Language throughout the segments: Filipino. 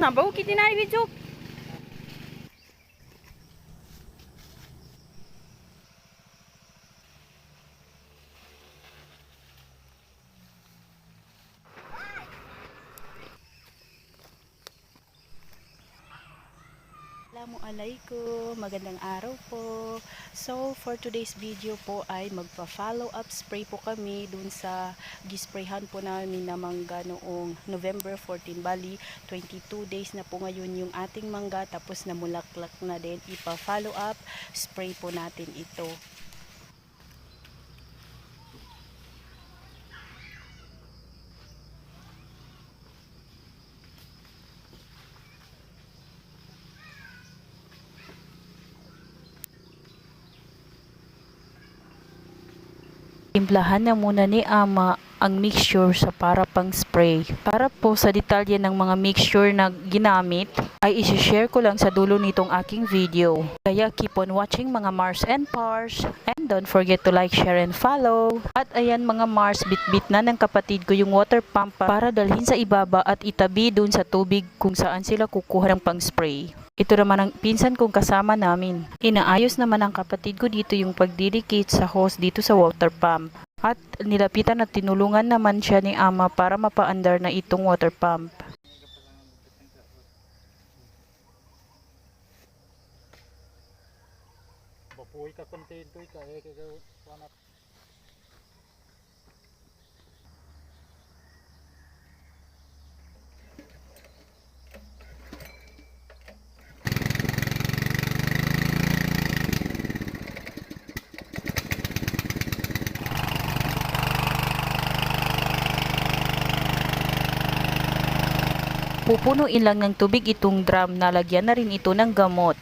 Bau kiti na video. Assalamualaikum, magandang araw po. So for today's video po ay magpa-follow up spray po kami dun sa gisprayhan po namin na mangga noong November 14. Bali 22 days na po ngayon yung ating mangga, tapos namulaklak na din. Ipa-follow up spray po natin ito. Timplahan na muna ni Ama ang mixture sa para pang spray. Para po sa detalye ng mga mixture na ginamit, ay isi-share ko lang sa dulo nitong aking video. Kaya keep on watching mga Mars and Pars, and don't forget to like, share, and follow. At ayan mga Mars, bit-bit na ng kapatid ko yung water pump para dalhin sa ibaba at itabi dun sa tubig kung saan sila kukuha ng pang spray. Ito naman ang pinsan kong kasama namin. Inaayos naman ng kapatid ko dito yung pagdidikit sa hose dito sa water pump. At nilapitan at tinulungan naman siya ni Ama para mapa-under na itong water pump. Bapuy ka kontento ka wanap. Pupunuin lang ng tubig itong drum na lagyan na rin ito ng gamot.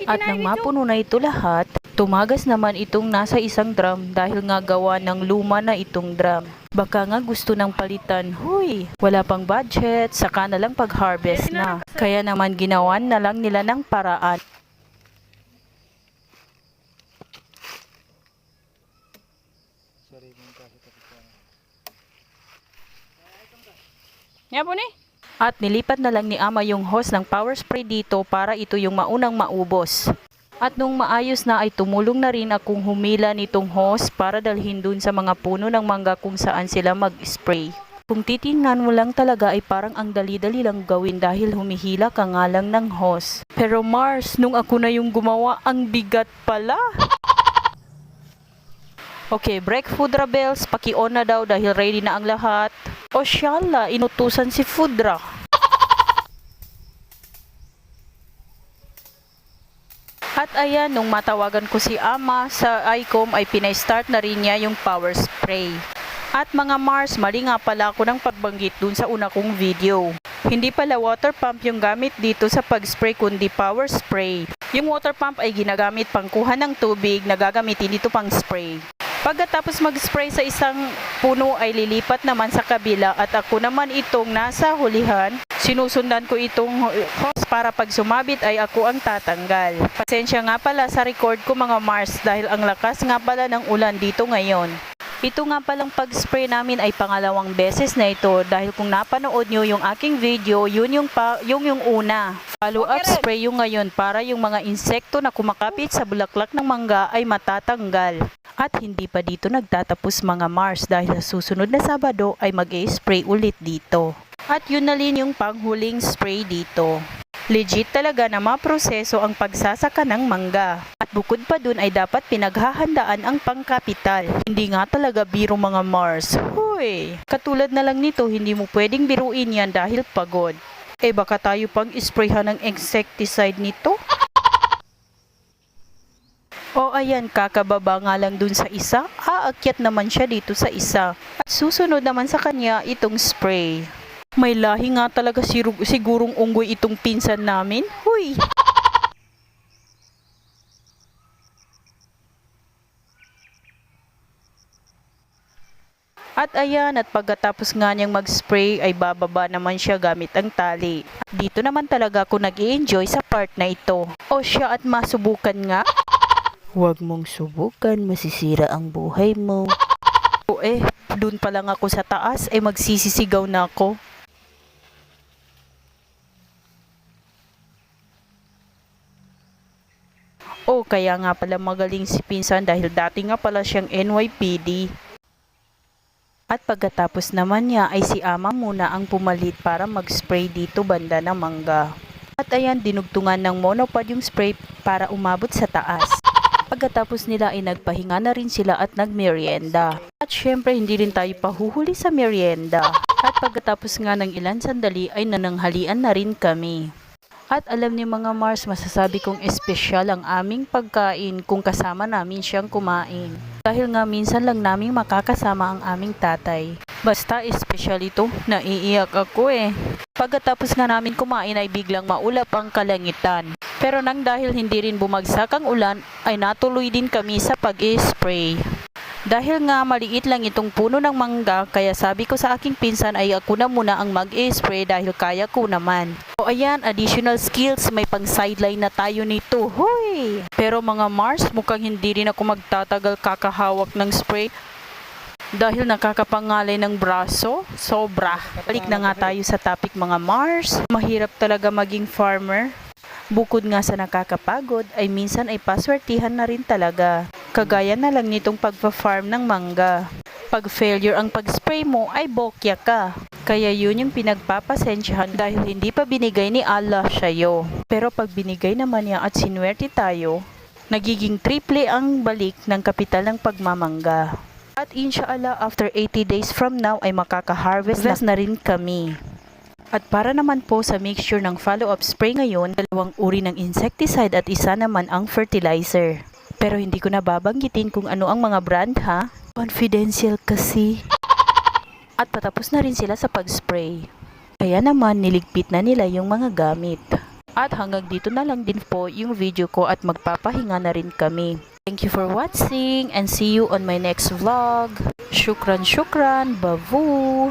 At nang mapuno na ito lahat, tumagas naman itong nasa isang drum dahil nga gawa ng luma na itong drum. Baka nga gusto ng palitan, huy, wala pang budget, saka na lang pag-harvest na. Kaya naman ginawan na lang nila ng paraan. Nga po ni? At nilipat na lang ni Ama yung hose ng power spray dito para ito yung maunang maubos. At nung maayos na ay tumulong na rin akong humila nitong hose para dalhin dun sa mga puno ng mangga kung saan sila mag-spray. Kung titingnan mo lang talaga ay parang ang dali-dali lang gawin dahil humihila ka nga lang ng hose. Pero Mars, nung ako na yung gumawa, ang bigat pala. Okay, break Foodra bells, paki-on na daw dahil ready na ang lahat. O syala, inutusan si Foodra. At ayan, nung matawagan ko si Ama sa ICOM ay pinay-start na rin niya yung power spray. At mga Mars, mali nga pala ako ng pagbanggit dun sa una kong video. Hindi pala water pump yung gamit dito sa pag-spray kundi power spray. Yung water pump ay ginagamit pang kuha ng tubig na gagamitin dito pang spray. Pagkatapos mag-spray sa isang puno ay lilipat naman sa kabila at ako naman itong nasa hulihan. Sinusundan ko itong hose para pag sumabit ay ako ang tatanggal. Pasensya nga pala sa record ko mga Mars dahil ang lakas nga pala ng ulan dito ngayon. Ito nga palang pag-spray namin ay pangalawang beses na ito dahil kung napanood nyo yung aking video, yun yung una. Follow-up spray yung ngayon para yung mga insekto na kumakapit sa bulaklak ng mangga ay matatanggal. At hindi pa dito nagtatapos mga Mars dahil sa susunod na Sabado ay mag-spray ulit dito. At yun na rin yung panghuling spray dito. Legit talaga na maproseso ang pagsasaka ng mangga. At bukod pa dun ay dapat pinaghahandaan ang pangkapital. Hindi nga talaga biro mga Mars. Hoy! Katulad na lang nito, hindi mo pwedeng biruin yan dahil pagod. Eh baka tayo pang isprayhan ng insecticide nito? O ayan, kakababa nga lang dun sa isa, aakyat naman siya dito sa isa. At susunod naman sa kanya itong spray. May lahi nga talaga sigurong unggoy itong pinsan namin. Huy! At ayan, at pagkatapos nga niyang mag-spray ay bababa naman siya gamit ang tali. Dito naman talaga ako nag-i-enjoy sa part na ito. O siya at masubukan nga. Huwag mong subukan, masisira ang buhay mo. O dun pa lang ako sa taas ay magsisisigaw na ako. O kaya nga pala magaling si Pinsan dahil dati nga pala siyang NYPD. At pagkatapos naman niya ay si Ama muna ang pumalit para mag-spray dito banda ng mangga. At ayan, dinugtungan ng monopod yung spray para umabot sa taas. Pagkatapos nila ay nagpahinga na rin sila at nagmerienda. At syempre hindi rin tayo pahuhuli sa merienda. At pagkatapos nga ng ilan sandali ay nananghalian na rin kami. At alam ni mga Mars, masasabi kong espesyal ang aming pagkain kung kasama namin siyang kumain. Dahil nga minsan lang namin makakasama ang aming tatay. Basta espesyal ito, naiiyak ako Pagkatapos nga namin kumain ay biglang maulap ang kalangitan. Pero nang dahil hindi rin bumagsak ang ulan, ay natuloy din kami sa pag-spray. Dahil nga maliit lang itong puno ng mangga, kaya sabi ko sa aking pinsan ay ako na muna ang mag-spray dahil kaya ko naman. O ayan, additional skills, may pang sideline na tayo nito. Hoy! Pero mga Mars, mukhang hindi rin ako magtatagal kakahawak ng spray. Dahil nakakapangalay ng braso, sobra. Balik na nga tayo sa topic mga Mars. Mahirap talaga maging farmer. Bukod nga sa nakakapagod, ay minsan ay paswertihan na rin talaga. Kagaya na lang nitong pagpa-farm ng mangga. Pag failure ang pag-spray mo, ay bokya ka. Kaya yun yung pinagpapasensyahan dahil hindi pa binigay ni Allah sa'yo. Pero pag binigay naman niya at sinwerte tayo, nagiging triple ang balik ng kapital ng pagmamangga. At inshallah, after 80 days from now ay makaka-harvest na rin kami. At para naman po sa mixture ng follow-up spray ngayon, 2 uri ng insecticide at isa naman ang fertilizer. Pero hindi ko na babanggitin kung ano ang mga brand ha. Confidential kasi. At patapos na rin sila sa pag-spray. Kaya naman niligpit na nila yung mga gamit. At hanggang dito na lang din po yung video ko at magpapahinga na rin kami. Thank you for watching and see you on my next vlog. Shukran, babu!